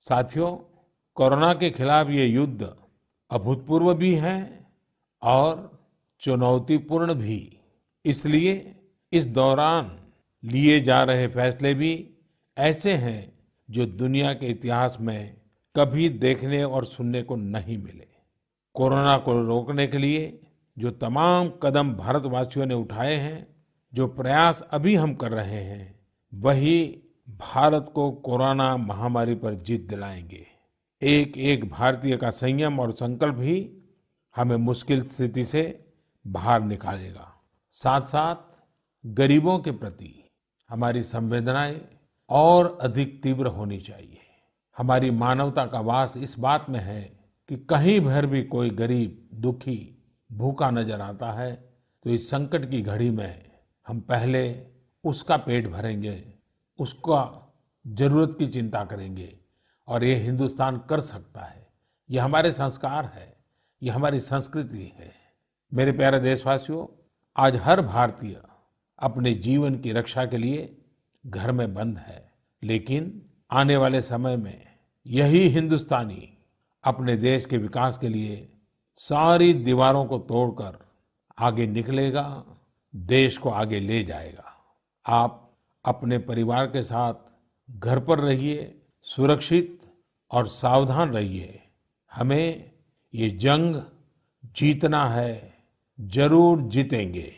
साथियों, कोरोना के खिलाफ ये युद्ध अभूतपूर्व भी है और चुनौतीपूर्ण भी। इसलिए इस दौरान लिए जा रहे फैसले भी ऐसे हैं जो दुनिया के इतिहास में कभी देखने और सुनने को नहीं मिले। कोरोना को रोकने के लिए जो तमाम कदम भारतवासियों ने उठाए हैं, जो प्रयास अभी हम कर रहे हैं, वही भारत को कोरोना महामारी पर जीत दिलाएंगे। एक एक भारतीय का संयम और संकल्प ही हमें मुश्किल स्थिति से बाहर निकालेगा। साथ साथ गरीबों के प्रति हमारी संवेदनाएं और अधिक तीव्र होनी चाहिए। हमारी मानवता का वास इस बात में है कि कहीं भर भी कोई गरीब, दुखी, भूखा नजर आता है तो इस संकट की घड़ी में हम पहले उसका पेट भरेंगे, उसका जरूरत की चिंता करेंगे। और ये हिंदुस्तान कर सकता है। ये हमारे संस्कार है, ये हमारी संस्कृति है। मेरे प्यारे देशवासियों, आज हर भारतीय अपने जीवन की रक्षा के लिए घर में बंद है, लेकिन आने वाले समय में यही हिंदुस्तानी अपने देश के विकास के लिए सारी दीवारों को तोड़कर आगे निकलेगा, देश को आगे ले जाएगा। आप अपने परिवार के साथ घर पर रहिए, सुरक्षित और सावधान रहिए। हमें ये जंग जीतना है, जरूर जीतेंगे।